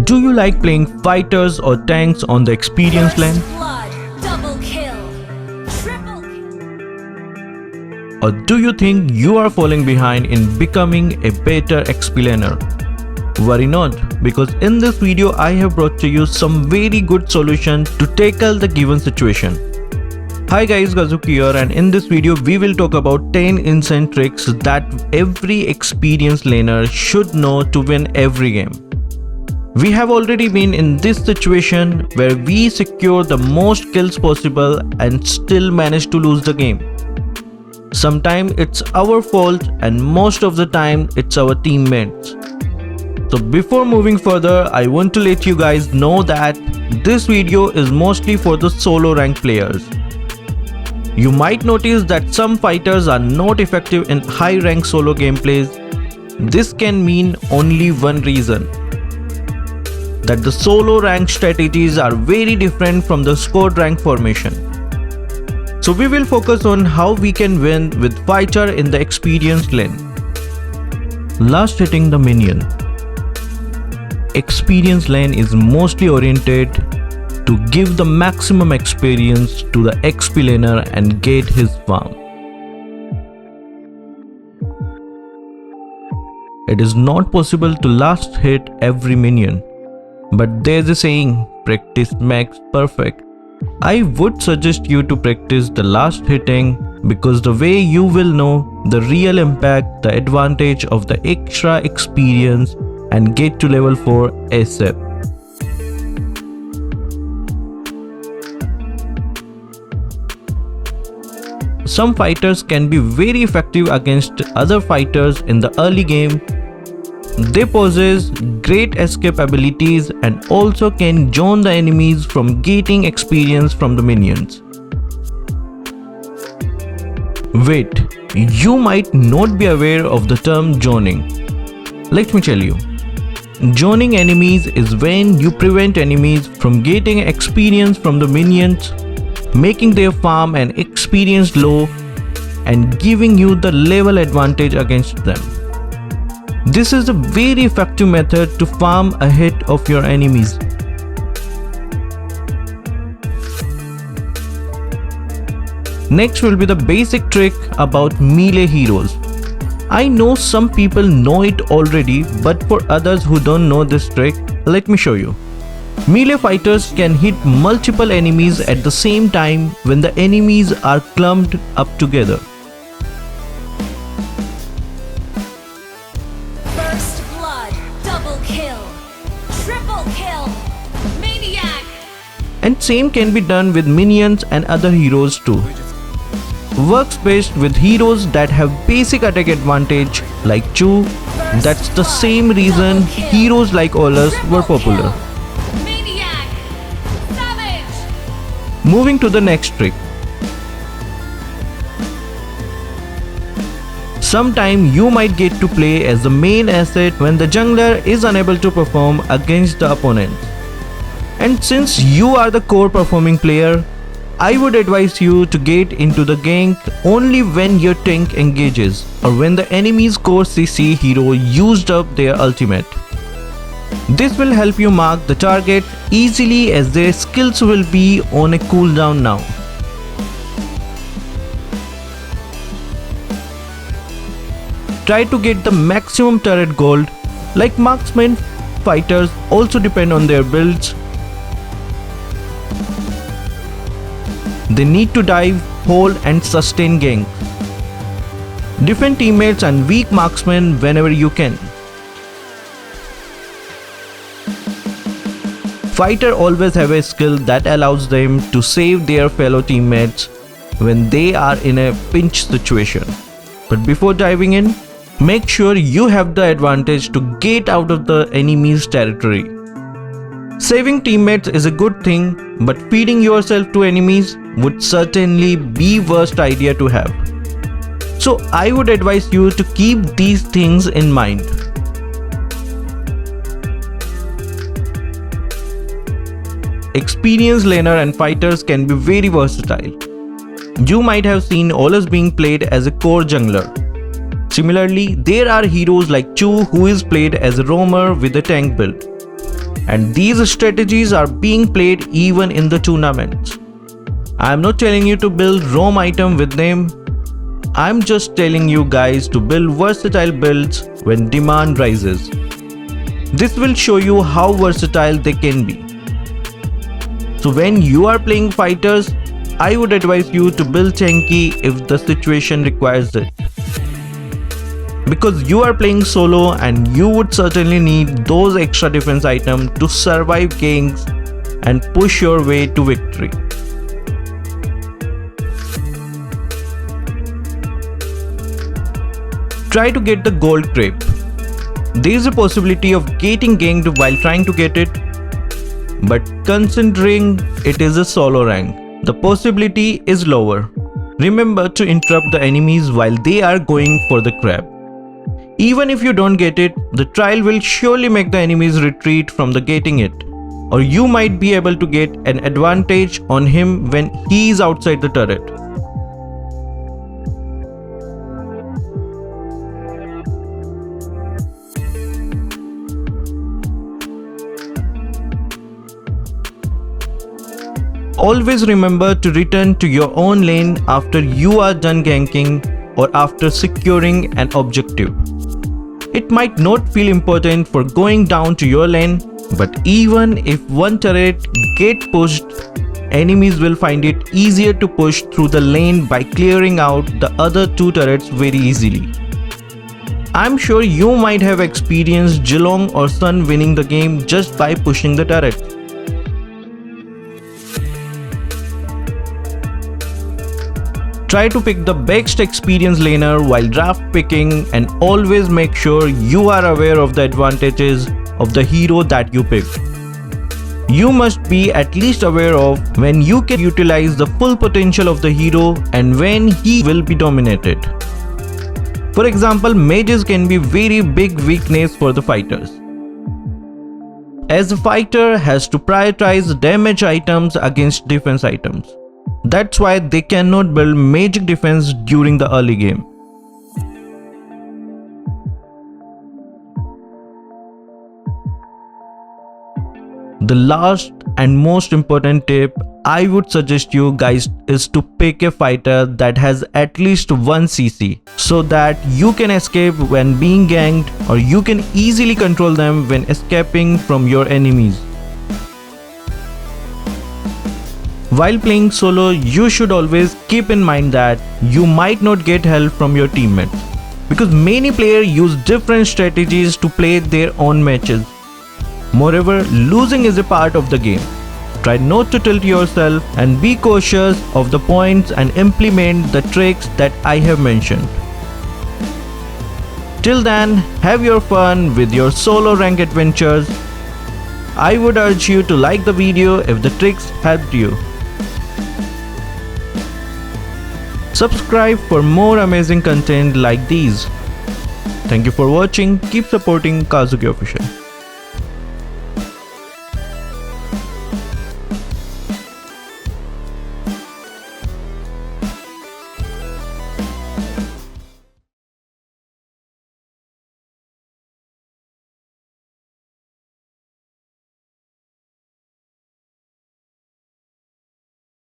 Do you like playing fighters or tanks on the experience lane? Or do you think you are falling behind in becoming a better explainer? Worry not, because in this video I have brought to you some very good solutions to tackle the given situation. Hi guys, Kazuki here, and in this video we will talk about 10 instant tricks that every experienced laner should know to win every game. We have already been in this situation where we secure the most kills possible and still manage to lose the game. Sometimes it's our fault and most of the time it's our teammates. So before moving further, I want to let you guys know that this video is mostly for the solo rank players. You might notice that some fighters are not effective in high rank solo gameplays. This can mean only one reason: that the solo rank strategies are very different from the squad rank formation. So we will focus on how we can win with fighter in the experienced lane. Last hitting the minion. Experienced lane is mostly oriented to give the maximum experience to the XP laner and get his farm. It is not possible to last hit every minion, but there's a saying, practice makes perfect. I would suggest you to practice the last hitting, because the way you will know the real impact, the advantage of the extra experience and get to level 4 ASAP. Some fighters can be very effective against other fighters in the early game. They possess great escape abilities and also can zone the enemies from getting experience from the minions. Wait, you might not be aware of the term zoning. Let me tell you. Zoning enemies is when you prevent enemies from getting experience from the minions, making their farm and experience low and giving you the level advantage against them. This is a very effective method to farm ahead of your enemies. Next will be the basic trick about melee heroes. I know some people know it already, but for others who don't know this trick, let me show you. Melee fighters can hit multiple enemies at the same time when the enemies are clumped up together. And same can be done with minions and other heroes too. Works best with heroes that have basic attack advantage like Chu. That's the same reason heroes like Olus were popular. Moving to the next trick. Sometime you might get to play as the main asset when the jungler is unable to perform against the opponent. And since you are the core performing player, I would advise you to get into the gank only when your tank engages or when the enemy's core CC hero used up their ultimate. This will help you mark the target easily as their skills will be on a cooldown now. Try to get the maximum turret gold. Like marksman fighters also depend on their builds. They need to dive, hold and sustain gank. Defend teammates and weak marksmen whenever you can. Fighter always have a skill that allows them to save their fellow teammates when they are in a pinch situation. But before diving in, make sure you have the advantage to get out of the enemy's territory. Saving teammates is a good thing, but feeding yourself to enemies would certainly be worst idea to have. So I would advise you to keep these things in mind. Experienced laner and fighters can be very versatile. You might have seen Olus being played as a core jungler. Similarly, there are heroes like Chu who is played as a roamer with a tank build. and these strategies are being played even in the tournaments. I am not telling you to build roam item with them. I'm just telling you guys to build versatile builds when demand rises. This will show you how versatile they can be. So when you are playing fighters, I would advise you to build tanky if the situation requires it. Because you are playing solo and you would certainly need those extra defense items to survive ganks and push your way to victory. Try to get the gold crepe. There is a possibility of getting ganked while trying to get it, but considering it is a solo rank, the possibility is lower. Remember to interrupt the enemies while they are going for the crab. Even if you don't get it, the trial will surely make the enemies retreat from the getting it, or you might be able to get an advantage on him when he is outside the turret. Always remember to return to your own lane after you are done ganking or after securing an objective. It might not feel important for going down to your lane, but even if one turret gets pushed, enemies will find it easier to push through the lane by clearing out the other two turrets very easily. I'm sure you might have experienced Geelong or Sun winning the game just by pushing the turret. Try to pick the best experienced laner while draft picking and always make sure you are aware of the advantages of the hero that you picked. You must be at least aware of when you can utilize the full potential of the hero and when he will be dominated. For example, mages can be very big weakness for the fighters, as the fighter has to prioritize damage items against defense items. That's why they cannot build magic defense during the early game. The last and most important tip I would suggest you guys is to pick a fighter that has at least 1 CC so that you can escape when being ganked, or you can easily control them when escaping from your enemies. While playing solo, you should always keep in mind that you might not get help from your teammates, because many players use different strategies to play their own matches. Moreover, losing is a part of the game. Try not to tilt yourself and be cautious of the points and implement the tricks that I have mentioned. Till then, have your fun with your solo rank adventures. I would urge you to like the video if the tricks helped you. Subscribe for more amazing content like these. Thank you for watching. Keep supporting Kazukiofficial.